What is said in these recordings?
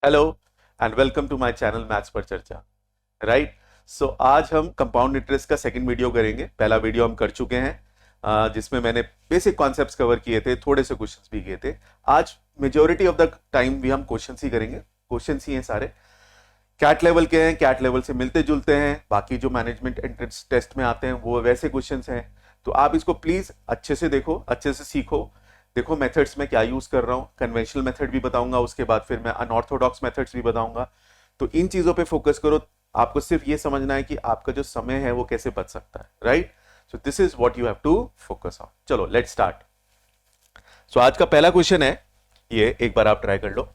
Hello and welcome to my channel maths पर चर्चा। Right. So आज हम कंपाउंड इंटरेस्ट का सेकंड वीडियो करेंगे। पहला वीडियो हम कर चुके हैं जिसमें मैंने बेसिक कॉन्सेप्ट्स कवर किए थे, थोड़े से क्वेश्चंस भी किए थे। आज मेजोरिटी ऑफ द टाइम भी हम क्वेश्चंस ही करेंगे। क्वेश्चंस ही हैं सारे, कैट लेवल के हैं, कैट लेवल से मिलते जुलते हैं। बाकी जो मैनेजमेंट एंट्रेंस टेस्ट में आते हैं वो वैसे क्वेश्चंस हैं। तो आप इसको प्लीज अच्छे से देखो, अच्छे से सीखो। देखो मेथड्स में क्या यूज कर रहा हूं, कन्वेंशनल मेथड भी बताऊंगा, उसके बाद फिर मैं अनऑर्थोडॉक्स मेथड्स भी बताऊंगा। तो इन चीजों पे फोकस करो। आपको सिर्फ ये समझना है कि आपका जो समय है वो कैसे बच सकता है। Right. So this is what you have to focus on. चलो लेट्स स्टार्ट। सो आज का पहला क्वेश्चन है ये, एक बार आप ट्राई कर लो।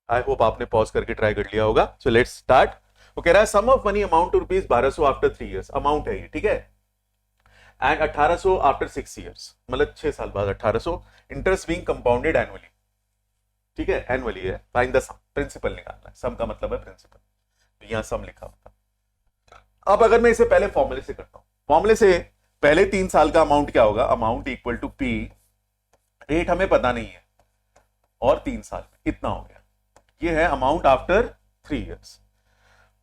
आई होप आपने पॉज करके ट्राई कर लिया होगा। So let's start. वो कह रहा है sum of money amount to rupees 1200 after 3 years. Amount है ये, ठीक है। एंड 1800 आफ्टर 6 इयर्स, मतलब 6 साल बाद 1800। इंटरेस्ट बीइंग कंपाउंडेड एनुअली, ठीक है, एनुअली है। फाइंड द सम, प्रिंसिपल निकालना है। सम का मतलब है प्रिंसिपल, तो यहां सम लिखा होता। अब अगर मैं इसे पहले फॉर्मूले से करता हूं, फॉर्मूले से पहले 3 साल का अमाउंट क्या होगा, amount equal to P, rate हमें पता नहीं है, और 3 साल में इतना हो गया। ये है amount after 3 years.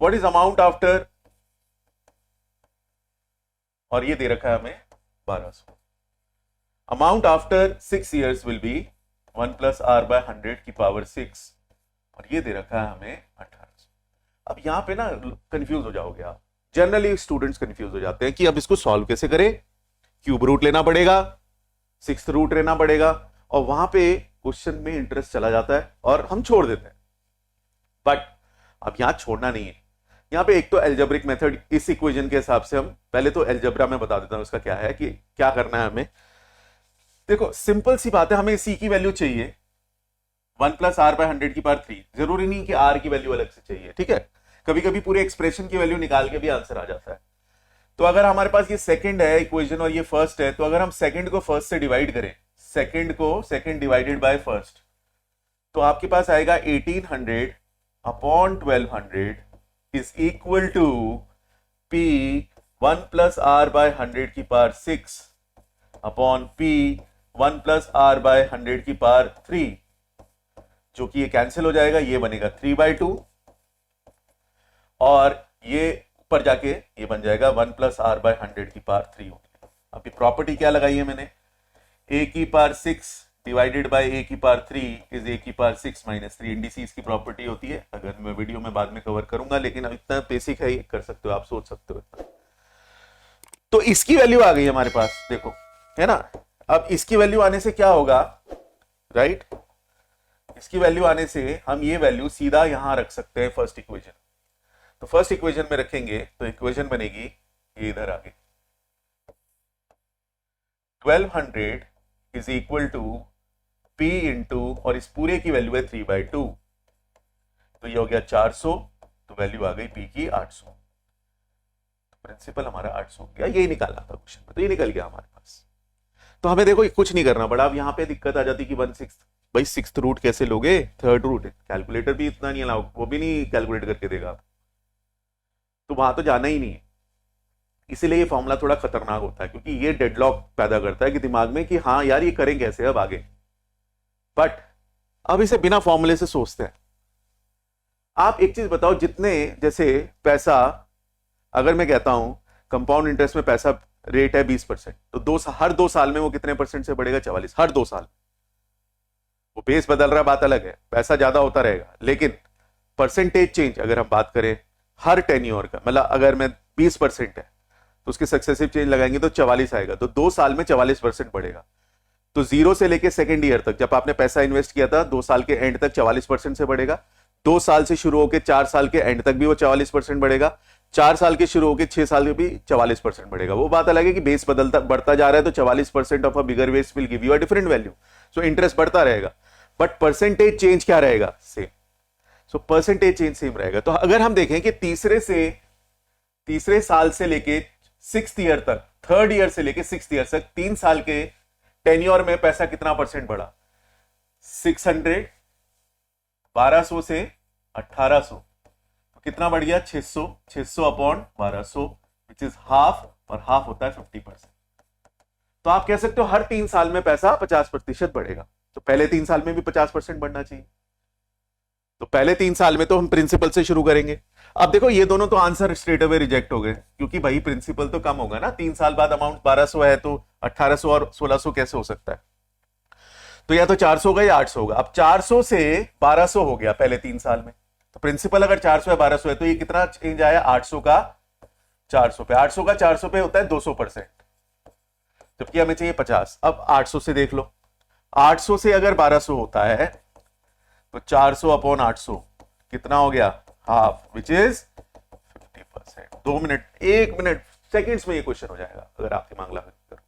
What is amount after, और ये दे रखा है हमें 1200। Amount after 6 years will be 1 plus R by 100 की पावर 6, और ये दे रखा है हमें 1800। अब यहां पे ना कंफ्यूज हो जाओगे आप। जनरली स्टूडेंट्स कंफ्यूज हो जाते हैं कि अब इसको सॉल्व कैसे करें। क्यूब रूट लेना पड़ेगा, सिक्स रूट लेना पड़ेगा, और वहां पे क्वेश्चन में इंटरेस्ट चला जाता है और हम छोड़ देते हैं। बट अब यहां छोड़ना नहीं है। यहां पे एक तो एल्जेब्रिक मेथड, इस इक्वेशन के हिसाब से हम पहले तो एल्जेब्रा में बता देता हूं उसका क्या है, कि क्या करना है हमें। देखो सिंपल सी बात है, हमें सी की वैल्यू चाहिए 1 प्लस आर बाय 100 की पावर 3। जरूरी नहीं कि आर की वैल्यू अलग से चाहिए, ठीक है। कभी कभी पूरे एक्सप्रेशन की वैल्यू निकाल के भी आंसर आ जाता है। तो अगर हमारे पास ये सेकंड है इक्वेशन और ये फर्स्ट है, तो अगर हम सेकंड को फर्स्ट से डिवाइड करें, सेकंड को सेकंड डिवाइडेड बाय फर्स्ट, तो आपके पास आएगा 1800 upon 1200 is equal to P 1 plus R by 100 की power 6 upon P 1 plus R by 100 की पावर 3, जो कि ये कैंसिल हो जाएगा, ये बनेगा 3/2, और ये ऊपर जाके ये बन जाएगा 1 प्लस आर बाय 100 की पावर 3 होगी। अब ये प्रॉपर्टी क्या लगाई है मैंने, ए की पावर 6 डिवाइडेड बाय ए की पावर 3 इज ए की पावर 6 माइनस 3। इंडिसीज की प्रॉपर्टी होती है, अगर मैं वीडियो में बाद में कवर करूंगा, लेकिन अब इतना बेसिक है, ये कर सकते हो, आप सोच सकते हो। तो इसकी वैल्यू आ गई हमारे पास, देखो, है ना। अब इसकी वैल्यू आने से क्या होगा, राइट, इसकी वैल्यू आने से हम ये वैल्यू सीधा यहां रख सकते हैं फर्स्ट इक्वेशन। तो फर्स्ट इक्वेशन में रखेंगे तो इक्वेशन बनेगी ये इधर आगे, 1200 is equal to P into, और इस पूरे की वैल्यू है 3/2, तो ये हो गया 400, तो वैल्यू आ गई पी की 800। तो प्रिंसिपल हमारा 800 हो गया, यही निकालना था क्वेश्चन में, तो ये निकल गया हमारे पास। तो हमें देखो कुछ नहीं करना पड़ा। अब यहां पे दिक्कत आ जाती कि 1/6, भाई सिक्स रूट कैसे लोगे, थर्ड रूट, कैलकुलेटर भी इतना नहीं अलाउ, वो भी नहीं कैलकुलेट करके देगा, तो वहां तो जाना ही नहीं है। इसीलिए ये फॉर्मूला थोड़ा खतरनाक होता है, क्योंकि ये डेडलॉक पैदा करता है कि दिमाग में कि हाँ यार ये करें कैसे अब आगे। बट अब इसे बिना फॉर्मूले से सोचते हैं। आप एक चीज बताओ, जितने जैसे पैसा, अगर मैं कहता हूं कंपाउंड इंटरेस्ट में पैसा रेट है 20%, तो हर 2 साल में वो कितने परसेंट से बढ़ेगा, 44, हर 2 साल। वो बेस बदल रहा बात अलग है, पैसा ज्यादा होता रहेगा, लेकिन परसेंटेज चेंज अगर हम बात करें हर 10 ईयर का, मतलब अगर मैं 20% है तो उसके सक्सेसिव चेंज लगाएंगे तो 44 आएगा, तो 2 साल में 44% बढ़ेगा। तो 0 से लेके सेकेंड ईयर तक जब आपने पैसा इन्वेस्ट किया था, 2 साल के एंड तक 44% से बढ़ेगा। 2 साल से शुरू होकर 4 साल के एंड तक भी वो 44% बढ़ेगा। 4 साल के शुरू होकर 6 साल के भी 44% बढ़ेगा। वो बात अलग है कि बेस बदलता बढ़ता जा रहा है, तो 44% of a bigger base will give you a different value. So interest बढ़ता रहेगा, बट परसेंटेज चेंज क्या रहेगा, same. So percentage change same रहेगा। तो अगर हम देखें कि तीसरे साल से लेके 6th ईयर तक, 3rd ईयर से लेके 6th ईयर तक, 3 साल के टेन्योर में पैसा कितना परसेंट बढ़ा, 600, 1200 से 1800, तो कितना बढ़ गया, 600, 600 अपॉन 1200 विच इज हाफ, और हाफ होता है 50%। तो आप कह सकते हो हर 3 साल में पैसा 50% बढ़ेगा, तो पहले 3 साल में भी 50% बढ़ना चाहिए। तो पहले 3 साल में तो हम प्रिंसिपल से शुरू करेंगे। अब देखो ये दोनों तो आंसर स्ट्रेट अवे रिजेक्ट हो गए, क्योंकि भाई प्रिंसिपल तो कम होगा ना, 3 साल बाद अमाउंट 1200 है तो 1800 और 1600 कैसे हो सकता है? तो या तो 400 होगा या 800 होगा। अब 400 से 1200 हो गया पहले 3 साल में, तो प्रिंसिपल अगर 400 या 1200 है तो ये कितना चेंज आया? 800 का 400 पे। 800 का 400 पे होता है 200%, जबकि हमें चाहिए 50। अब 800 से देख लो, 800 से अगर 1200 होता है तो 400 अपॉन 800 कितना हो गया? Half, which is 50%। 2 minute, 1 minute, seconds में ये क्वेश्चन हो जाएगा अगर आप दिमाग लगा करो।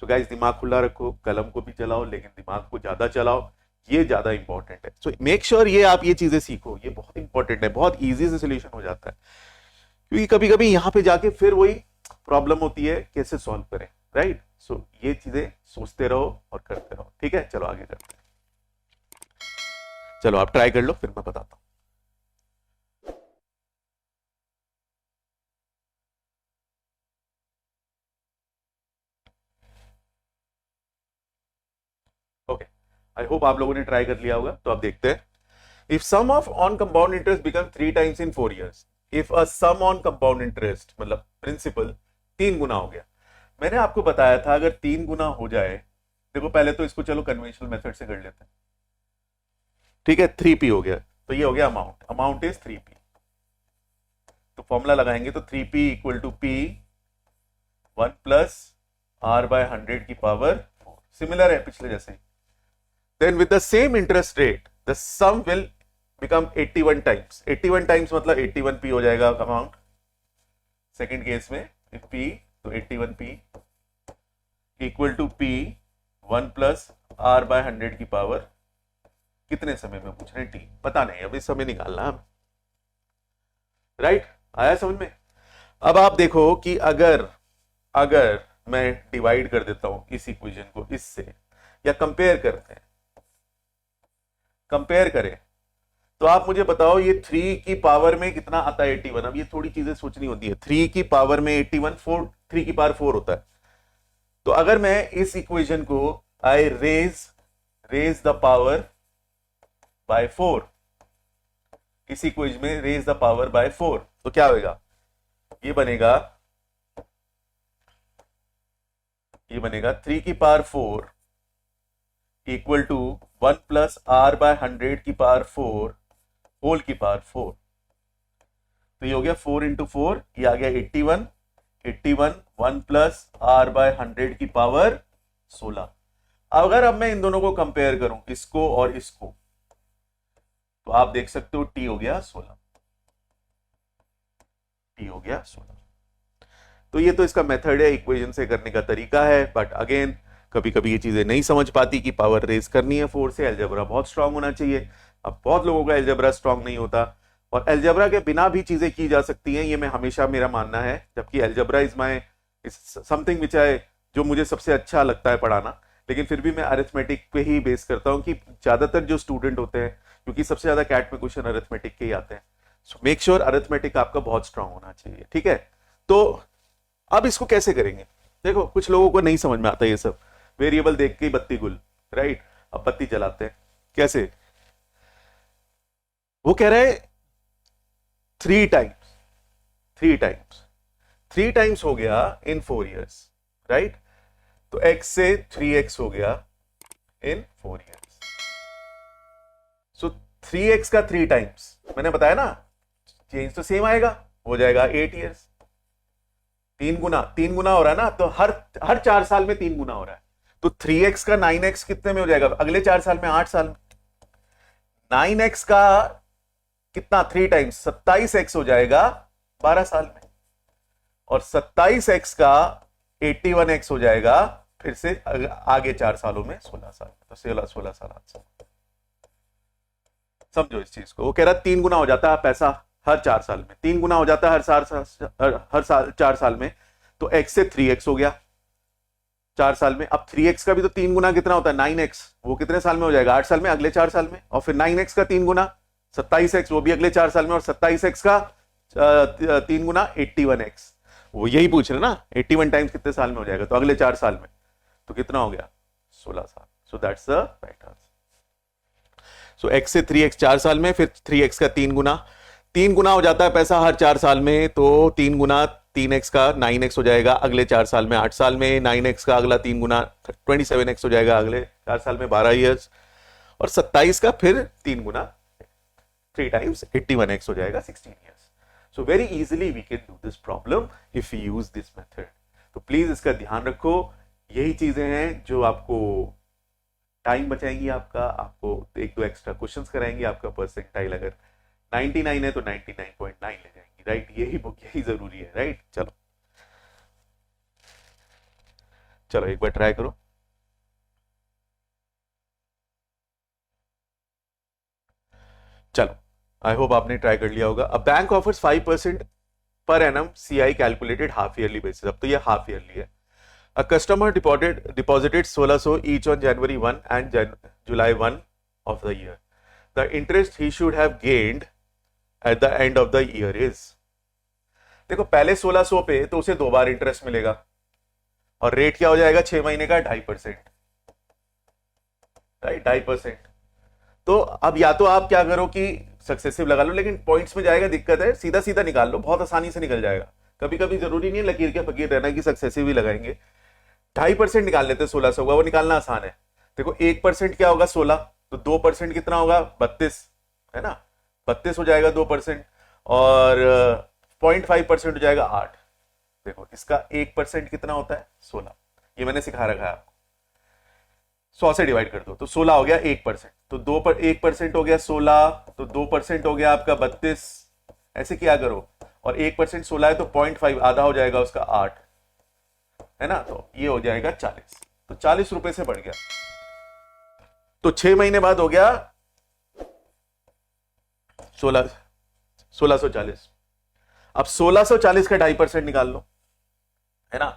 सो गाइस, दिमाग खुला रखो, कलम को भी चलाओ लेकिन दिमाग को ज्यादा चलाओ, ये ज्यादा इंपॉर्टेंट है। सो मेक श्योर ये आप ये चीजें सीखो, ये बहुत इंपॉर्टेंट है, बहुत इजी से सोल्यूशन हो जाता है। क्योंकि कभी कभी यहां पे जाके फिर वही प्रॉब्लम होती है, कैसे सॉल्व करें, राइट? सो ये चीजें सोचते रहो और करते रहो, ठीक है? चलो आगे करते हैं। चलो आप ट्राई कर लो, फिर मैं बताता हूं। ओके, आई होप आप लोगों ने ट्राई कर लिया होगा। तो आप देखते हैं, if sum of on compound interest become 3 times in 4 years, if a sum on compound interest मतलब प्रिंसिपल 3 गुना हो गया। मैंने आपको बताया था अगर 3 गुना हो जाए, देखो पहले तो इसको चलो कन्वेंशनल मेथड से कर लेते हैं, ठीक है? 3p हो गया, तो ये हो गया अमाउंट, अमाउंट इज 3p। तो फॉर्मूला लगाएंगे तो 3p equal to p 1 plus r by 100 की पावर 4, सिमिलर है पिछले जैसे ही। Then with the same interest rate the sum will become 81 times. 81 times मतलब 81p हो जाएगा अमाउंट। सेकेंड केस में इफ p तो 81p equal to p 1 plus r by 100 की पावर कितने समय में पूछ रहे हैं? t, पता नहीं, अभी समय निकालना है, राइट? आया समझ में? अब आप देखो कि अगर मैं डिवाइड कर देता हूं इस इक्वेशन को इससे, या कंपेयर करते हैं, कंपेयर करें, तो आप मुझे बताओ ये 3 की पावर में कितना आता है? 81। अब ये थोड़ी चीजें सोचनी होती है। 3 की पावर में 81, 3 की पावर 4 होता है। तो अगर मैं इस इक्वेशन को आई रेज द पावर बाय 4, इस इक्वेशन में रेज द पावर बाय 4, तो क्या होगा? ये बनेगा 3 की power 4 equal to 1 plus r by 100 की पावर 4 होल की पावर 4। तो ये हो गया 4 इंटू 4, ये आ गया 81, 1 प्लस r बाय 100 की पावर 16। अगर अब मैं इन दोनों को कंपेयर करूं, इसको और इसको, तो आप देख सकते हो t हो गया 16, t हो गया 16। तो ये तो इसका मेथड है, इक्वेशन से करने का तरीका है। बट अगेन कभी कभी ये चीजें नहीं समझ पाती कि पावर रेज करनी है 4 से, अलजेब्रा बहुत स्ट्रांग होना चाहिए। अब बहुत लोगों का अलजेब्रा स्ट्रांग नहीं होता, और अलजेब्रा के बिना भी चीजें की जा सकती हैं, ये मैं हमेशा मेरा मानना है। जबकि algebra is my something which I, जो मुझे सबसे अच्छा लगता है पढ़ाना, लेकिन फिर भी मैं अरिथमेटिक पे ही बेस करता हूं कि ज्यादातर जो स्टूडेंट होते हैं, क्योंकि सबसे ज्यादा कैट में क्वेश्चन अरिथमेटिक के ही आते हैं, सो मेक श्योर अरिथमेटिक आपका बहुत स्ट्रांग होना चाहिए, ठीक है? तो अब इसको कैसे करेंगे? देखो कुछ लोगों को नहीं समझ में आता ये सब, वेरिएबल देख के बत्ती गुल, राइट? अब बत्ती जलाते हैं कैसे? वो कह रहे हैं 3 टाइम्स हो गया इन 4 years, राइट? तो x से 3x हो गया इन 4 years। सो 3x का 3 टाइम्स, मैंने बताया ना, चेंज तो सेम आएगा, हो जाएगा 8 years। 3 गुना हो रहा है ना, तो हर 4 साल में 3 गुना हो रहा है। तो 3x का 9x कितने में हो जाएगा? अगले 4 साल में, 8 साल में। 9x का कितना? 3 टाइम्स, 27x हो जाएगा 12 साल में। और 27x का 81x हो जाएगा फिर से आगे 4 सालों में 16 साल। तो 16 साल 8 साल। समझो इस चीज को। वो कह रहा 3 गुना हो जाता है पैसा हर 4 साल में, 3 गुना हो जाता है हर साल 4 साल में। तो x से 3x हो गया 4 साल में। अब 3x का भी तो 3 गुना कितना होता है? 9x। वो कितने साल में हो जाएगा? 8 साल में, अगले 4 साल में। और फिर 9x का 3 गुना 27x, वो भी अगले 4 साल में। और 27x का 3 गुना 81x, वो यही पूछ रहे ना, 81 टाइम्स कितने साल में हो जाएगा, तो अगले 4 साल में, तो कितना हो गया 16 साल। So that's the right answer. So x से 3x 4 साल में, फिर 3x का 3 गुना हो जाता है पैसा हर 4 साल में, तो 3 गुना 3x का 9x हो जाएगा अगले 4 साल में 8 साल में, 9x का अगला 3 गुना 27x हो जाएगा अगले 4 साल में 12 ईयर्स, और 27 का फिर 3 गुना 3 टाइम्स 81x हो जाएगा 16 years. So very easily we can do this problem if you use this method. तो प्लीज इसका ध्यान रखो, यही चीजें हैं जो आपको टाइम बचाएंगी आपका, आपको 1-2 एक्स्ट्रा क्वेश्चंस कराएंगे, आपका परसेंटाइल अगर 99 है तो 99.9 ले जाएंगी, राइट। यही जरूरी है, राइट। चलो एक बार ट्राई करो। चलो आई होप आपने ट्राई कर लिया होगा। A bank offers 5% per annum CI calculated half yearly basis, अब तो ये हाफ ईयरली है। A customer deposited 1600 each on January 1 and July 1 of the year. The interest he should have gained at the end of the year is, देखो पहले 1600 पे तो उसे 2 बार इंटरेस्ट मिलेगा, और रेट क्या हो जाएगा 6 महीने का 2.5%, राइट 2.5%। तो अब या तो आप क्या करो कि सक्सेसिव लगा लो, लेकिन पॉइंट्स में जाएगा दिक्कत है, सीधा सीधा निकाल लो, बहुत आसानी से निकल जाएगा। कभी कभी जरूरी नहीं है लकीर के फकीर रहना कि सक्सेसिव ही लगाएंगे। 2.5% निकाल लेते हैं 1600 का, वो निकालना आसान है। देखो 1% क्या होगा 16, तो 2% कितना होगा 32, है ना, 32 हो जाएगा 2%, और 0.5% हो जाएगा 8। देखो इसका 1% कितना होता है 16, ये मैंने सिखा रखा है आपको। 100 से डिवाइड कर दो तो 16 हो गया 1%, तो 1% हो गया 16, तो 2% हो गया आपका 32, ऐसे किया करो। और 1% 16 है तो 0.5 आधा हो जाएगा उसका 8, है ना, तो ये हो जाएगा 40, तो 40 रुपए से बढ़ गया, तो 6 महीने बाद हो गया 1640। अब 1640 का 2.5% निकाल लो, है ना,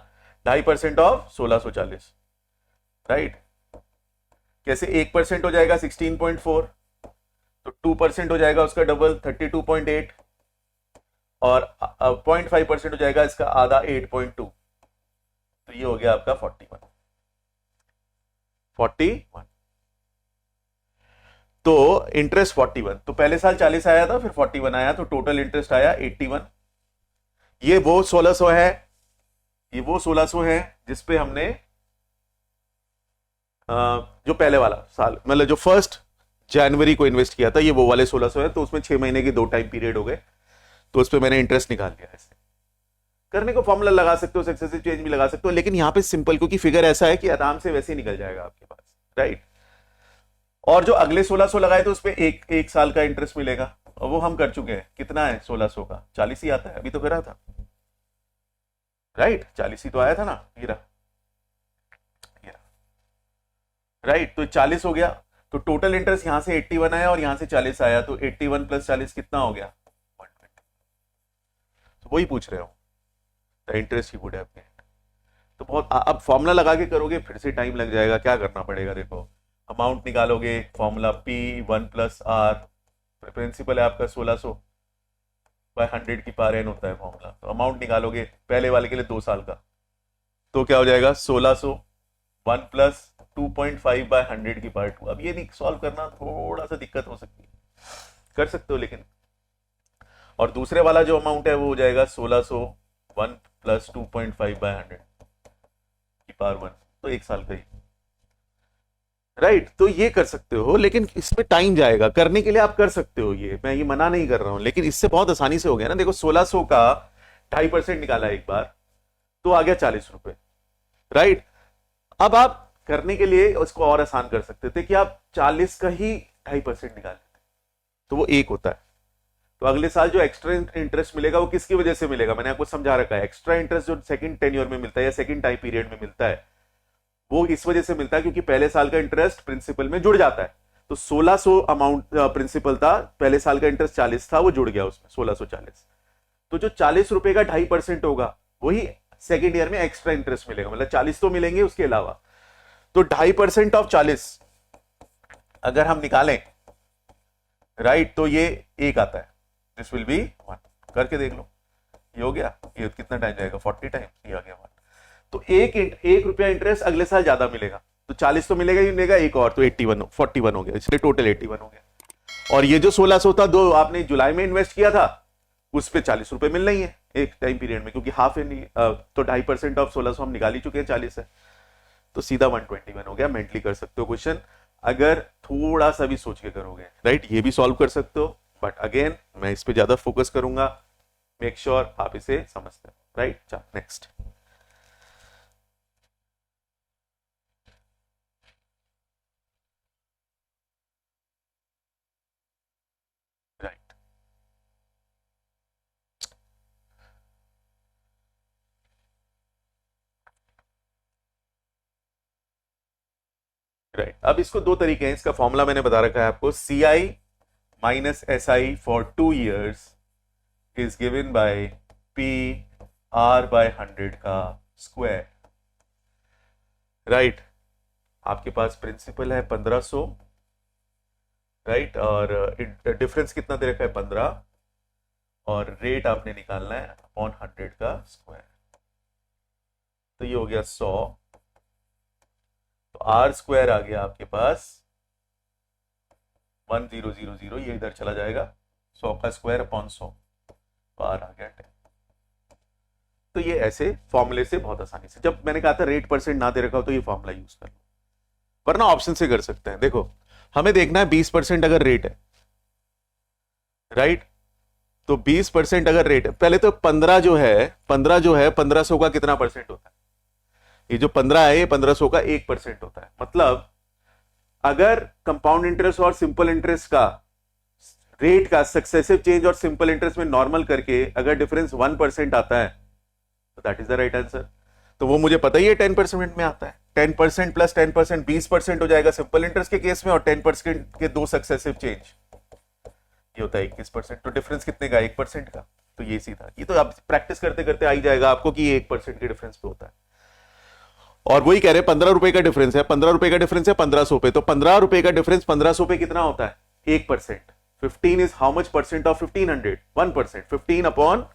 2.5% ऑफ 1640, राइट। कैसे 1% हो जाएगा 16.4, तो 2% हो जाएगा उसका डबल 32.8, और 0.5% हो जाएगा इसका आधा 8.2, तो ये हो गया आपका 41। तो इंटरेस्ट 41, तो पहले साल 40 आया था, फिर 41 आया, तो टोटल इंटरेस्ट आया 81। ये वो 1600 है, ये वो 1600 है जिसपे हमने जो पहले वाला साल, मतलब जो 1 जनवरी को इन्वेस्ट किया था, ये वो वाले 1600 है। तो उसमें 6 महीने की 2 टाइम पीरियड हो गए, तो उस पर मैंने इंटरेस्ट निकाल लिया। ऐसे करने को फॉर्मूला लगा सकते हो, सक्सेसिव चेंज भी लगा सकते हो, लेकिन यहां पे सिंपल, क्योंकि फिगर ऐसा है कि आराम से वैसे ही निकल जाएगा आपके पास, राइट। और जो अगले 1600 लगाए तो उस पर एक साल का इंटरेस्ट मिलेगा, और वो हम कर चुके हैं। कितना है 1600 का 40 ही आता है, अभी तो करा था, राइट, 40 ही तो आया था ना, हीरा, राइट। तो 40 हो गया, तो टोटल इंटरेस्ट यहां से 81 आया और यहां से 40 आया, तो 81 + 40 कितना हो गया 120। तो वही पूछ रहे हो, the interest he would have gained. तो बहुत, अब फॉर्मूला लगा के करोगे फिर से टाइम लग जाएगा। क्या करना पड़ेगा, देखो अमाउंट निकालोगे, फॉर्मूला P1 + R, प्रिंसिपल है आपका 1600/100 की पावर n होता है फॉर्मूला। तो अमाउंट निकालोगे पहले वाले के लिए 2 साल का, तो क्या हो जाएगा 1600 1 + 2.5/100 की पावर 2। अब ये नहीं सॉल्व करना, थोड़ा सा दिक्कत हो सकती है, कर सकते हो लेकिन। और दूसरे वाला जो अमाउंट है वो हो जाएगा 1600 1 + 2.5/100 की पावर 1, तो 1 साल का ही, राइट। तो ये कर सकते हो, लेकिन इसमें टाइम जाएगा। करने के लिए आप कर सकते हो, ये मैं ये मना नहीं कर रहा हूं, लेकिन इससे बहुत आसानी से हो गया ना। देखो 1600 का 2.5% निकाला एक बार, तो आ गया 40 रुपए, राइट। अब आप करने के लिए उसको और आसान कर सकते थे कि आप 40 का ही 2.5% निकाल लेते, तो वो 1 होता है। तो अगले साल जो एक्स्ट्रा इंटरेस्ट मिलेगा वो किसकी वजह से मिलेगा, मैंने आपको समझा रखा है। एक्स्ट्रा इंटरेस्ट जो सेकंड टेन्योर में मिलता है या सेकंड टाइम पीरियड में मिलता है, वो इस वजह से मिलता है क्योंकि पहले साल का इंटरेस्ट प्रिंसिपल में जुड़ जाता है। तो 1600 अमाउंट प्रिंसिपल था, पहले साल का इंटरेस्ट 40 था, वो जुड़ गया उसमें 1640। तो जो 40 रुपए का 2.5% होगा, वही सेकेंड ईयर में एक्स्ट्रा इंटरेस्ट मिलेगा, मतलब 40 तो मिलेंगे उसके अलावा। तो 2.5% ऑफ 40 अगर हम निकालें, राइट, तो ये 1 आता है, दिस विल बी 1। करके देख लो, ये हो गया, ये कितना टाइम जाएगा 40 टाइम, ये आ गया 1। तो एक रुपया इंटरेस्ट अगले साल ज्यादा मिलेगा, तो 40 तो मिलेगा ही मिलेगा, एक और तो 41 हो गया, इसलिए टोटल 81 हो गया। और ये जो 1600 था, दो आपने जुलाई में इन्वेस्ट किया था, उस पर 40 रुपए मिल रही है एक टाइम पीरियड में, क्योंकि हाफ तो 2.5% ऑफ 1600 हम निकाल ही चुके हैं 40 से, तो सीधा 121 हो गया। मेंटली कर सकते हो क्वेश्चन, अगर थोड़ा सा भी सोच के करोगे, राइट। ये भी सॉल्व कर सकते हो, बट अगेन मैं इस पे ज्यादा फोकस करूंगा, मेक श्योर आप इसे समझते हो, राइट। चल नेक्स्ट। Right, right. अब इसको दो तरीके हैं, इसका फॉर्मूला मैंने बता रखा है आपको, CI minus SI for 2 years is given by PR by 100 का स्क्वायर, राइट। आपके पास प्रिंसिपल है 1500, राइट, और डिफरेंस कितना दे रखा है 15, और रेट आपने निकालना है अपॉन 100 का स्क्वायर, तो ये हो गया 100, तो R स्क्वायर आ गया आपके पास 1000, ये इधर चला जाएगा, 100 का स्क्वायर अपॉन 100, तो R आ गया 10। तो ये ऐसे फॉर्मूले से बहुत आसानी से, जब मैंने कहा था रेट परसेंट ना दे रखा हो तो ये फॉर्मूला यूज कर लो, वरना ऑप्शन से कर सकते हैं। देखो हमें देखना है 20% अगर रेट है, राइट, तो 20% अगर रेट है, पहले तो 15 जो है 1500 का कितना परसेंट होता है, ये जो 15 है ये 1500 का 1% होता है। मतलब अगर कंपाउंड इंटरेस्ट और सिंपल इंटरेस्ट का रेट का सक्सेसिव चेंज और सिंपल इंटरेस्ट में नॉर्मल करके अगर डिफरेंस 1% आता है, तो that is the right answer. तो वो मुझे पता ही है 10% में आता है, 10% प्लस 10% 20% हो जाएगा सिंपल इंटरेस्ट के केस में, और 10% के दो सक्सेसिव चेंज ये होता है 21%, तो डिफरेंस कितने का 1% का, तो ये सीधा, ये तो आप प्रैक्टिस करते करते आ ही जाएगा आपको कि ये 1% के डिफरेंस पे होता है। और वही कह रहे हैं 15 रुपए का डिफरेंस है, 15 रुपए का डिफरेंस है 1500 पे, तो 15 रुपए का डिफरेंस 1500 पे कितना होता है 1%। 15 is how much percent of 1500, 1%, 15 upon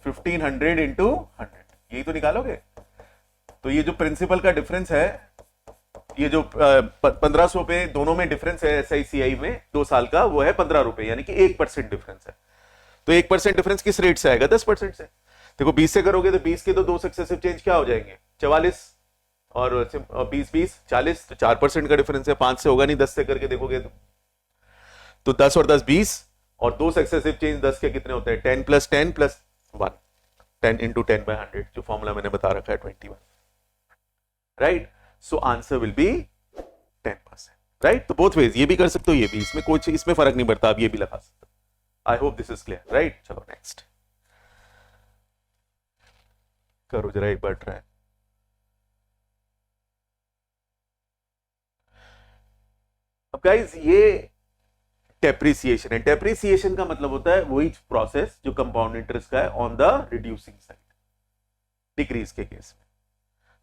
1500 into 100, यही तो निकालोगे। तो ये जो प्रिंसिपल का डिफरेंस है, ये जो 1500 पे दोनों में डिफरेंस है SICI में 2 साल का, वो है 15 रुपए, यानी कि 1% डिफरेंस है। तो 1% डिफरेंस किस रेट से आएगा 10% से। देखो 20 से करोगे तो 20 के तो दो सक्सेसिव चेंज क्या हो जाएंगे 44, और 20 40, तो 4% का डिफरेंस है, 5 से होगा नहीं, 10 से करके देखोगे तो 10 और 10 20, और दो सक्सेसिव चेंज 10 के कितने होते हैं 10 प्लस 10 प्लस 1, 10 इंटू 10 बाय 100, जो फॉर्मूला मैंने बता रखा है 21, right. So answer will be 10%, right. तो बोथ वेज, ये भी कर सकते हो ये भी, इसमें कोई इसमें फर्क नहीं पड़ता, आप ये भी लगा सकते हो। I hope this is clear, right. चलो नेक्स्ट करो जरा एक बार ट्राई। अब गाइस ये डेप्रिसिएशन है, डेप्रिसिएशन का मतलब होता है वही प्रोसेस जो कंपाउंड इंटरेस्ट का है on the reducing side, decrease के केस में।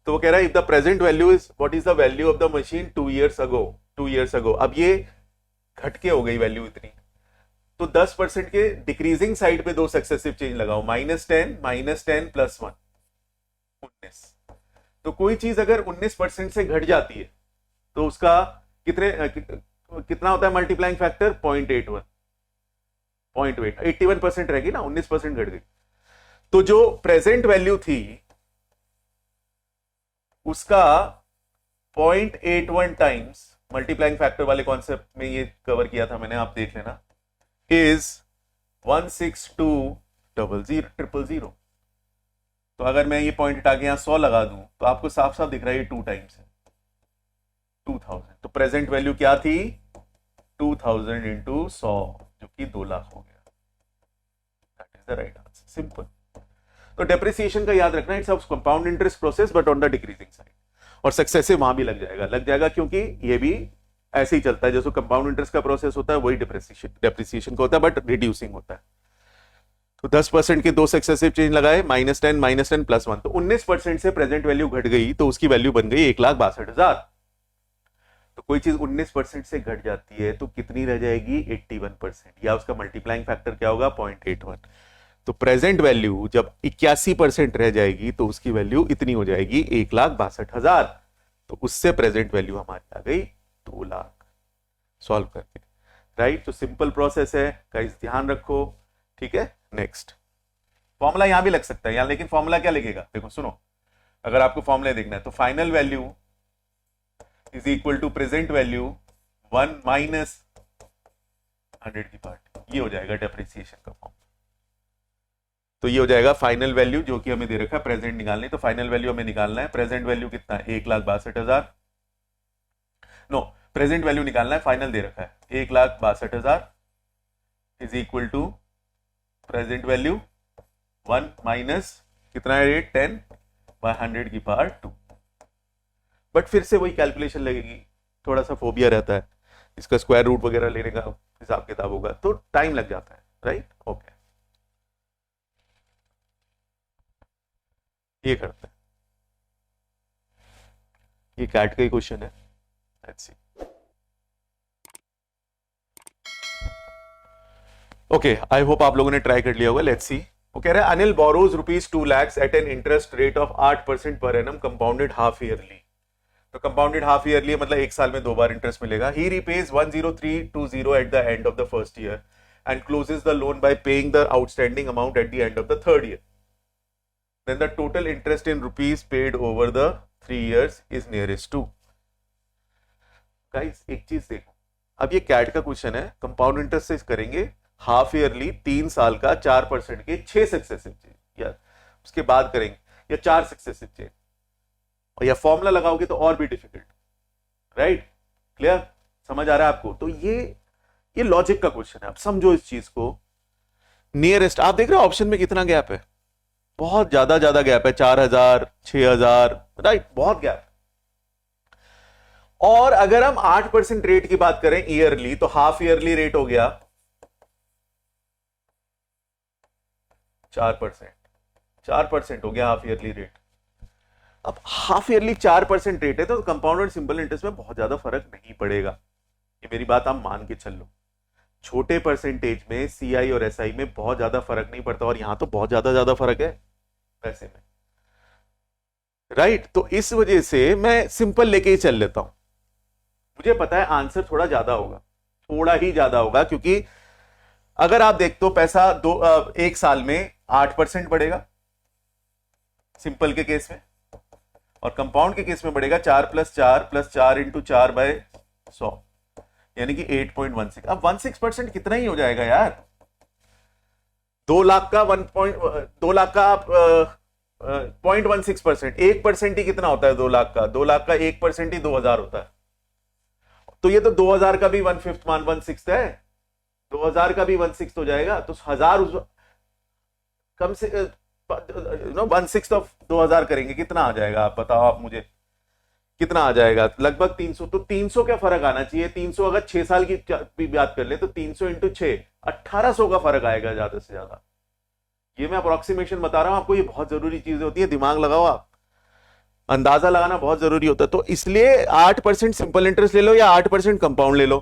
तो वो कह रहा है if the present value is what is the value of the machine 2 years अगो, अब ये घट के हो गई वैल्यू इतनी, तो 10% के डिक्रीजिंग साइड पे दो सक्सेसिव चेंज लगाओ, -10 प्लस 1, 19। तो कोई चीज अगर 19% से घट जाती है तो उसका कितना होता है मल्टीप्लाइंग फैक्टर 0.81, 81% रहेगी ना, 19% घट गई। तो जो प्रेजेंट वैल्यू थी उसका 0.81 टाइम्स, मल्टीप्लाइंग फैक्टर वाले कॉन्सेप्ट में ये कवर किया था मैंने, आप देख लेना, इज 1620000। तो अगर मैं ये पॉइंट हटा के यहां 100 लगा दूं तो आपको साफ साफ दिख रहा है ये 2 टाइम्स है 2000। तो प्रेजेंट वैल्यू क्या थी 2000 इंटू 100, जो कि 2 लाख हो गया। That is the right answer, simple. तो डेप्रिसिएशन का याद रखना, its compound interest process but on the decreasing side, और सक्सेसिव वहां भी लग जाएगा क्योंकि ये भी ऐसे ही चलता है, जैसे कंपाउंड इंटरेस्ट का प्रोसेस होता है वही डेप्रिसिएशन का होता है, बट रिड्यूसिंग होता है। तो 10% के दो सक्सेसिव चेंज लगाए, -10 प्लस 1, तो 19% से प्रेजेंट वैल्यू घट गई, तो उसकी वैल्यू बन गई 1,62,000। तो कोई चीज 19% से घट जाती है तो कितनी रह जाएगी 81%, या उसका मल्टीप्लाइंग फैक्टर क्या होगा 0.81। तो प्रेजेंट वैल्यू जब 81% रह जाएगी तो उसकी वैल्यू इतनी हो जाएगी 1,62,000। तो उससे प्रेजेंट वैल्यू हमारी आ गई 2 लाख सॉल्व करके। राइट, तो सिंपल प्रोसेस है गाइस, ध्यान रखो। ठीक है, नेक्स्ट फॉर्मूला यहां भी लग सकता है यहां, लेकिन फॉर्मूला क्या लगेगा देखो सुनो, अगर आपको फॉर्मूला देखना है तो final value is equal to present value 1 minus 100 की पार्ट, ये हो जाएगा डेप्रिसिएशन का फॉर्म। तो ये हो जाएगा फाइनल वैल्यू जो कि हमें दे रखा है प्रेजेंट निकालनी, तो फाइनल वैल्यू हमें निकालना है। प्रेजेंट वैल्यू कितना है 1,62,000, नो प्रेजेंट वैल्यू निकालना है, फाइनल दे रखा है 1,62,000 is equal to present value 1 minus कितना है रेट 10/100 की पावर 2। बट फिर से वही कैलकुलेशन लगेगी, थोड़ा सा फोबिया रहता है, इसका स्क्वायर रूट वगैरह लेने का हिसाब किताब होगा तो टाइम लग जाता है। राइट, ओके, ये करते हैं, ये कैट का ही क्वेश्चन है। Let's see. Okay, I hope आप लोगों ने ट्राई कर लिया होगा। लेट्स सी, वो कह रहा है Anil borrows ₹2 lakhs at an interest rate of 8% per annum compounded half yearly. तो कंपाउंडेड हाफ ईयरली मतलब एक साल में 2 बार इंटरेस्ट मिलेगा। He repays 10320 at the end of the first year and closes the loan by paying the outstanding amount at the end of the third year. Then the total interest in rupees paid over the 3 years is nearest to। Guys, एक चीज देखो, अब ये cat का question है, compound interest से करेंगे half yearly 3 साल का 4% के 6 सक्सेसिव चेंज, या उसके बाद करेंगे या 4 सक्सेसिव चेंज, और या फॉर्मूला लगाओगे तो और भी डिफिकल्ट। राइट, क्लियर, समझ आ रहा है आपको? तो ये लॉजिक का क्वेश्चन है, आप समझो इस चीज को। नियरेस्ट आप देख रहे हो ऑप्शन में कितना गैप है, बहुत ज्यादा गैप है, 4,000 6,000, राइट, बहुत गैप। और अगर हम 8% रेट की बात करें ईयरली, तो हाफ ईयरली रेट हो गया 4% हो गया हाफ ईयरली रेट। अब हाफ ईयरली 4% रेट है तो कंपाउंड और सिंपल इंटरेस्ट में बहुत ज्यादा फर्क नहीं पड़ेगा, ये मेरी बात आप मान के चल लो। छोटे परसेंटेज में सीआई और एसआई में बहुत ज्यादा फर्क नहीं पड़ता, और यहां तो बहुत ज्यादा फर्क है पैसे में। राइट, तो इस वजह से मैं सिंपल लेके ही चल लेता हूं। मुझे पता है आंसर थोड़ा ज्यादा होगा, थोड़ा ही ज्यादा होगा, क्योंकि अगर आप देखते हो पैसा एक साल में 8% बढ़ेगा सिंपल के केस में, और कंपाउंड के केस में बढ़ेगा 4 + 4 + 4 × 4/100, यानी कि 8.16। अब 16% कितना ही हो जाएगा यार, 2 लाख का 2 लाख का 0.16%, 1% ही कितना होता है 2 लाख का? 2 लाख का 1% ही 2,000 होता है। तो ये तो 2,000 का भी 1/5 मान 1/6 है, 2,000 का भी 1/6 हो जाएगा, तो 1,000 कम से 1/6 ऑफ 2,000 करेंगे, कितना आ जाएगा आप बताओ, आप मुझे कितना आ जाएगा? लगभग 300। तो 300 का फर्क आना चाहिए। 300 अगर 6 साल की भी बात कर ले तो 300 × 6 1800 का फर्क आएगा ज्यादा से ज्यादा। ये मैं अप्रोक्सीमेशन बता रहा हूं आपको, ये बहुत जरूरी चीजें होती है, दिमाग लगाओ आप, अंदाजा लगाना बहुत जरूरी होता है। तो इसलिए 8% सिंपल इंटरेस्ट ले लो या 8% कंपाउंड ले लो।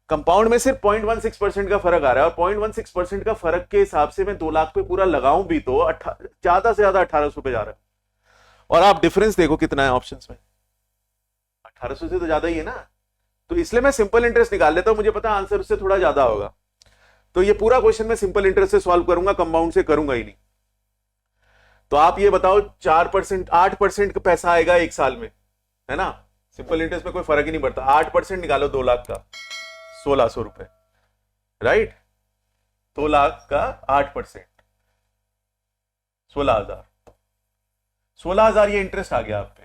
कंपाउंड में सिर्फ 0.16% का फर्क आ रहा है, और 0.16% का फर्क के हिसाब से मैं 2 लाख पे पूरा लगाऊं भी तो ज्यादा से ज्यादा 1800 पे जा रहा है। और आप डिफरेंस देखो कितना है ऑप्शंस में, 1800 से तो ज्यादा ही है ना। तो इसलिए मैं सिंपल इंटरेस्ट निकाल लेता हूं, मुझे पता है आंसर उससे थोड़ा ज्यादा होगा। तो ये पूरा क्वेश्चन मैं सिंपल इंटरेस्ट से सॉल्व करूंगा, कंपाउंड से करूंगा ही नहीं। तो आप ये बताओ 4% 8% का पैसा आएगा एक साल में, है ना? सिंपल इंटरेस्ट में कोई फर्क ही नहीं पड़ता। 8% निकालो 2 लाख का 1,600 रुपए, राइट? 2 लाख का 8% 16,000, 16,000 ये इंटरेस्ट आ गया आप पे,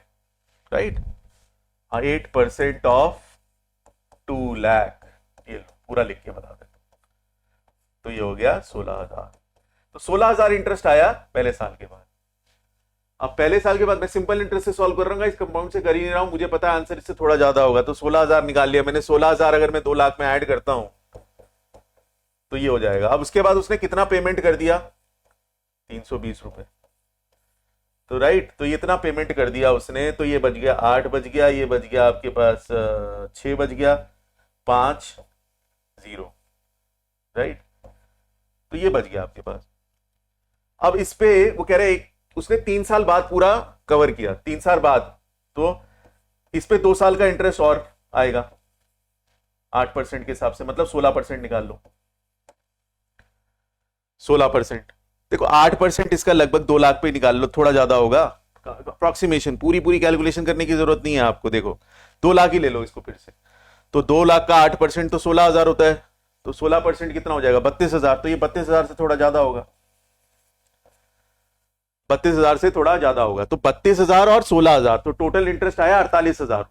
राइट? 8% ऑफ 2 लाख, ये पूरा लिख के बता देता हूं, तो ये हो गया 16,000। तो 16,000 इंटरेस्ट आया पहले साल के बाद। अब पहले साल के बाद मैं सिंपल इंटरेस्ट से सॉल्व कर रहा हूँ, इस कंपाउंड से कर ही नहीं रहा हूं, मुझे पता है आंसर इससे थोड़ा ज्यादा होगा। तो 16,000 निकाल लिया मैंने। 16,000 अगर मैं 2 लाख में ऐड करता हूं तो ये हो जाएगा। अब उसके बाद उसने कितना पेमेंट कर दिया? 320 रुपए। तो राइट, तो ये इतना पेमेंट कर दिया उसने, तो ये बच गया 8 बच गया, ये बच गया आपके पास 6 बच गया, 5 0, राइट? तो ये बच गया आपके पास। अब इस पे वो कह रहे उसने 3 साल बाद पूरा कवर किया, 3 साल बाद, तो इस पे 2 साल का इंटरेस्ट और आएगा 8% के हिसाब से, मतलब 16% निकाल लो। 16%, देखो 8% इसका लगभग 2 लाख पे निकाल लो, थोड़ा ज्यादा होगा, अप्रोक्सीमेशन, पूरी पूरी कैलकुलेशन करने की जरूरत नहीं है आपको। देखो 2 लाख ही ले लो इसको फिर से, तो 2 लाख का 8% तो 16,000 होता है, तो 16% कितना हो जाएगा 32,000, तो ये 32,000 से थोड़ा ज्यादा होगा, 32,000 से थोड़ा ज्यादा होगा, तो 32,000 और 16,000, तो टोटल इंटरेस्ट आया 48,000,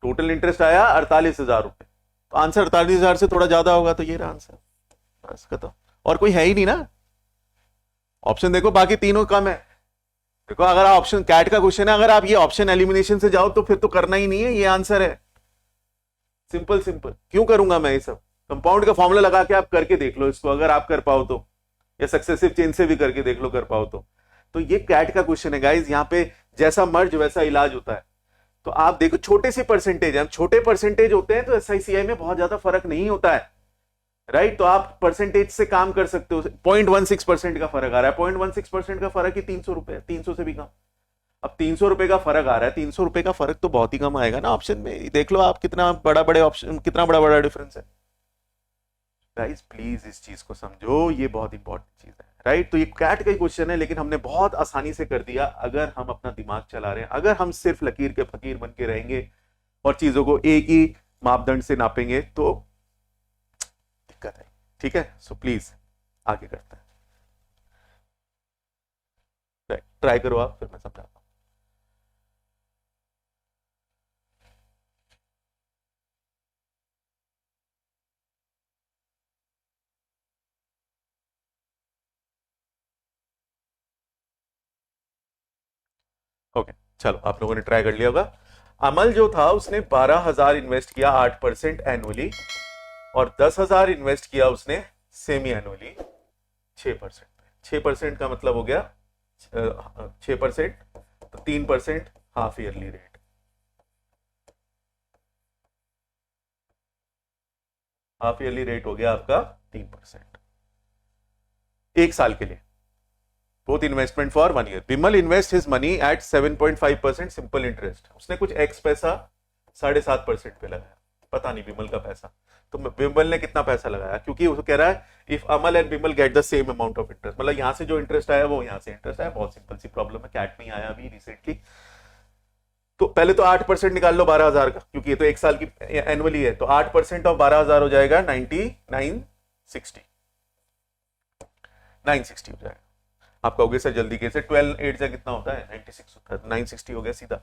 टोटल इंटरेस्ट आया 48,000 रुपए। तो आंसर 48,000 से थोड़ा ज्यादा होगा, तो ये रहा आंसर, बस खत्म। और कोई है ही नहीं ना ऑप्शन, देखो बाकी तीनों कम है। देखो अगर आप ऑप्शन कैट का क्वेश्चन है, अगर आप ये ऑप्शन एलिमिनेशन से जाओ तो फिर तो करना ही नहीं है, ये आंसर है, सिंपल सिंपल। क्यों करूंगा मैं ये सब, कंपाउंड का फॉर्मूला लगा के आप करके देख लो इसको, अगर आप कर पाओ तो, या सक्सेसिव चेन से भी करके देख लो कर पाओ तो ये कैट का क्वेश्चन है गाइज। यहाँ पे जैसा मर्ज वैसा इलाज होता है। तो आप देखो छोटे से परसेंटेज है, छोटे परसेंटेज होते हैं तो एसआईसीआई में बहुत ज्यादा फर्क नहीं होता है, राइट। तो आप परसेंटेज से काम कर सकते हो, 0.16% का फर्क आ रहा है, 0.16% का फर्क ही 300 रुपए, 300 से भी कम। अब 300 रुपए का फर्क आ रहा है, 300 रुपए का फर्क तो बहुत ही कम आएगा ना ऑप्शन में, देख लो आप कितना बड़ा बड़े ऑप्शन, कितना बड़ा बड़ा डिफरेंस है। गाइस प्लीज इस चीज को समझो, ये बहुत इंपॉर्टेंट चीज है, राइट। तो ये कैट का ही क्वेश्चन है, लेकिन हमने बहुत आसानी से कर दिया अगर हम अपना दिमाग चला रहे हैं। अगर हम सिर्फ लकीर के फकीर बन के रहेंगे और चीजों को एक ही मापदंड से नापेंगे तो दिक्कत है, ठीक है। सो प्लीज आगे करते हैं, ट्राई करो आप, फिर मैं समझाता हूं। ओके चलो, आप लोगों ने ट्राई कर लिया होगा। अमल जो था उसने 12,000 इन्वेस्ट किया 8% एनुअली, और 10,000 इन्वेस्ट किया उसने सेमी एनुअली 6%। 6% का मतलब हो गया 6%, तो 3% half yearly rate, half yearly rate हो गया आपका 3%, 1 साल के लिए। Both investment for 1 year. Vimal invest his money at 7.5% simple interest. उसने कुछ एक्स पैसा 7.5% पे लगाया, पता नहीं विमल का पैसा, तो विमल ने कितना पैसा लगाया, क्योंकि वो कह रहा है if Amal and Vimal get the same amount of interest, मतलब यहां से जो इंटरेस्ट आया वो यहां से इंटरेस्ट आया। बहुत सिंपल सी प्रॉब्लम है, कैट में आया अभी रिसेंटली। तो पहले तो 8% निकाल लो 12,000 का, क्योंकि ये तो 1 साल की एनुअली है, तो 8% ऑफ 12,000 हो जाएगा 9,960 हो जाएगा। आप कहोगे सर जल्दी कैसे, 12 8 से कितना होता है 96 होता है, 960 हो गया सीधा।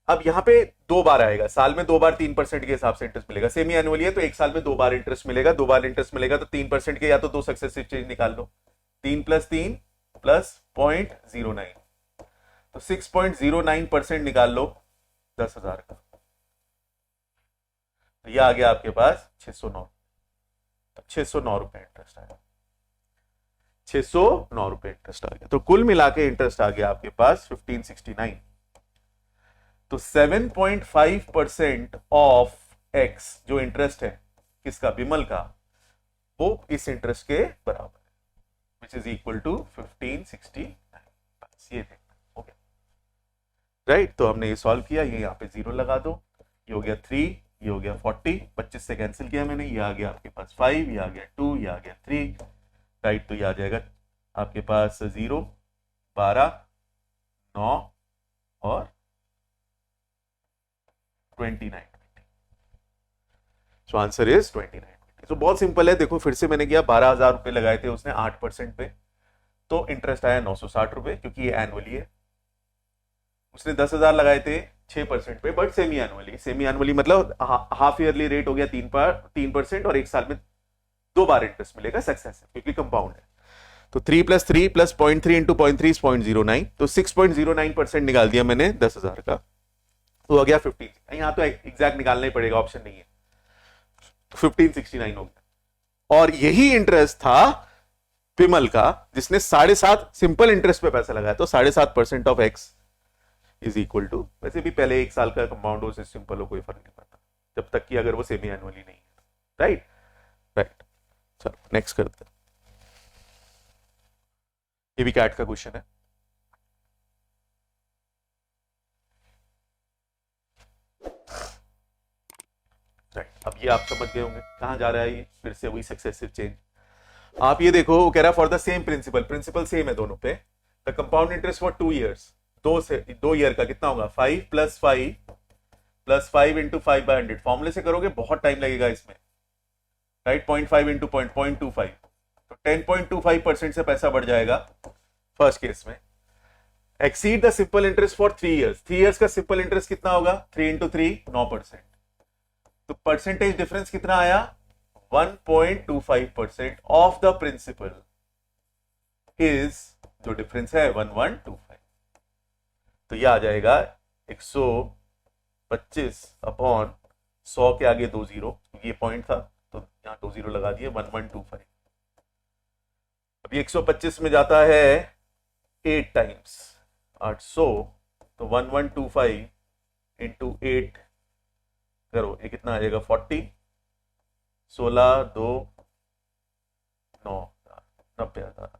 अब यहाँ पे 2 बार आएगा, साल में 2 बार 3% के हिसाब से इंटरेस्ट मिलेगा। सेमी एनुअली है तो 1 साल में 2 बार इंटरेस्ट मिलेगा, 2 बार इंटरेस्ट मिलेगा तो 3% के या तो 2 सक्सेसिव चेंज निकाल लो, 3 + 3 + 0.09, तो 6.09% निकाल लो 10,000 का, तो यह आ गया आपके पास 609 रुपए इंटरेस्ट आया, 609 रुपए इंटरेस्ट आ गया। तो कुल मिला के इंटरेस्ट आ गया आपके पास 1569। तो 7.5% ऑफ एक्स जो इंटरेस्ट है किसका, विमल का, वो इस इंटरेस्ट के बराबर है, विच इज इक्वल टू 1569। बस ये देखना, ओके राइट। तो हमने ये सॉल्व किया, ये यहाँ पे 0 लगा दो, ये हो गया 3, ये हो गया 40, 25 से कैंसिल किया मैंने, ये आ गया आपके पास 5, ये आ गया 2, ये आ गया 3, राइट। तो ये आ जाएगा आपके पास 0, 12, 9 और 29। So answer is 29। तो बहुत सिंपल है, देखो फिर से मैंने किया, 12,000 रुपए लगाए थे उसने 8% पे, तो इंटरेस्ट आया 960 रुपए, क्योंकि ये एनुअली है। उसने 10,000 लगाए थे 6% पे, but semi annually, semi annually मतलब हाफ ईयरली रेट हो गया 3%, और 1 साल में 2 बार इंटरेस्ट मिलेगा सक्सेसिव, क्योंकि कंपाउंड है। तो 3 + 3 + 0.3 इंटू 0.3 0.09, तो 6.09% निकाल दिया मैंने 10,000 का, तो हो गया 15। यहां तो एग्जैक्ट निकालना ही पड़ेगा, ऑप्शन नहीं है, तो 1569 हो गया। और यही इंटरेस्ट था विमल का, जिसने 7.5 सिंपल इंटरेस्ट पे पैसा लगाया, तो 7.5% of X is equal to, वैसे भी पहले 1 साल का कंपाउंड हो से सिंपल हो कोई फर्क नहीं पड़ता, जब तक कि अगर वो सेमी एनुअली नहीं है, राइट राइट। चलो नेक्स्ट करते हैं, ये भी कैट का क्वेश्चन है। राइट, अब ये आप समझ गए होंगे कहां जा रहा है ये, फिर से वही सक्सेसिव चेंज। आप ये देखो, वो कह रहा है for the same principal, principal same है दोनों पे, the compound interest for 2 years, 2 year का कितना होगा 5 + 5 इंटू 5/100, फॉर्मूले से करोगे बहुत टाइम लगेगा इसमें, राइट। 0.5 इंटू 0.25, तो 10.25% से पैसा बढ़ जाएगा फर्स्ट केस में। Exceed the simple interest for 3 years, 3 years का सिंपल इंटरेस्ट कितना होगा 3 इंटू 3 9%, तो परसेंटेज डिफरेंस कितना आया 1.25% ऑफ द प्रिंसिपल इज, जो डिफरेंस है 1125, तो यह आ जाएगा 125/100 के आगे 2 जीरो, ये पॉइंट था तो यहां 2 जीरो लगा दिए 1125। अब ये 125 में जाता है 8 टाइम्स 800, तो 1125 इंटू 8 करो, ये कितना आ जाएगा 40, 16 2 9 90,000,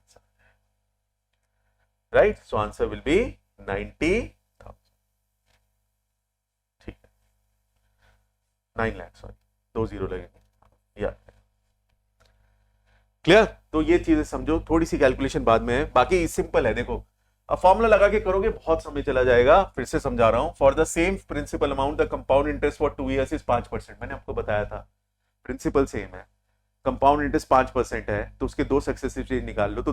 right. So answer will be 90,000, ठीक है 9 लाख, सॉरी 2 जीरो लगेंगे, या क्लियर। तो ये चीजें समझो, थोड़ी सी कैलकुलेशन बाद में है, बाकी सिंपल है। देखो अब फॉर्मूला लगा के करोगे बहुत समय चला जाएगा, फिर से समझा रहा हूं। For the same principal amount the compound interest for 2 years is 5%, मैंने आपको बताया था प्रिंसिपल सेम है, कंपाउंड इंटरेस्ट 5% है, तो उसके 2 सक्सेसिव चेंज निकाल लो, तो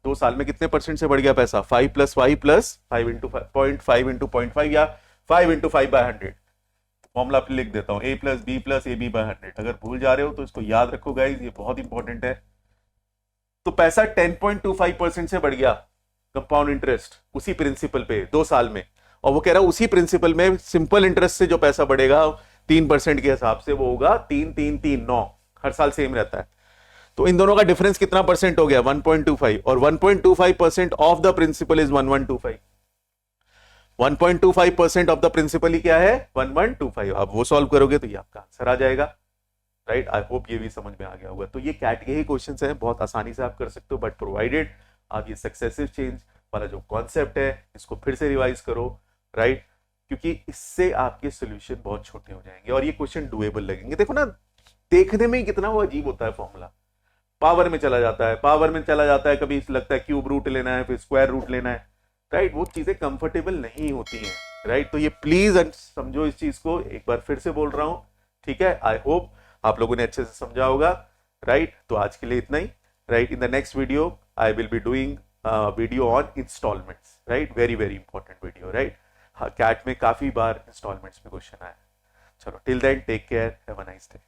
2 साल में कितने परसेंट से बढ़ गया पैसा 5 + 5 + 5 इंटू 0.5 इंटू 0.5 या 5 इंटू 5/100। फॉर्मूला पे लिख देता हूं a + b + ab/100, अगर भूल जा रहे हो तो इसको याद रखो गाइस, ये बहुत इंपॉर्टेंट है। तो पैसा 10.25% से बढ़ गया कंपाउंड इंटरेस्ट उसी प्रिंसिपल पे 2 साल में, और वो कह रहा है उसी प्रिंसिपल में सिंपल इंटरेस्ट से जो पैसा बढ़ेगा 3% के हिसाब से, वो होगा 3 हर साल सेम रहता है। तो इन दोनों का डिफरेंस कितना परसेंट हो गया 1.25, और 1.25% of the principal is 1125, 1.25% of the principal ही क्या है 1125। आप वो सॉल्व करोगे तो ये आपका आंसर आ जाएगा, राइट। आई होप ये भी समझ में आ गया होगा। तो ये कैट के ही क्वेश्चंस हैं, बहुत आसानी से आप कर सकते हो, बट प्रोवाइडेड आप ये सक्सेसिव चेंज वाला जो कॉन्सेप्ट है इसको फिर से रिवाइज करो, राइट, क्योंकि इससे आपके सोल्यूशन बहुत छोटे हो जाएंगे और ये क्वेश्चन डुएबल लगेंगे। देखो ना, देखने में ही कितना वो अजीब होता है फॉर्मूला, पावर में चला जाता है, कभी लगता है क्यूब रूट लेना है, फिर स्क्वायर रूट लेना है, राइट। वो चीजें कंफर्टेबल नहीं होती हैं, राइट। तो ये प्लीज समझो इस चीज को, एक बार फिर से बोल रहा हूं, ठीक है। आई होप आप लोगों ने अच्छे से समझा होगा, राइट। तो आज के लिए इतना ही, right. In the next video I will be doing video on instalments, right, very very important video, right. CAT में काफी बार इंस्टॉलमेंट्स में क्वेश्चन आया। चलो till then take care, have a nice day.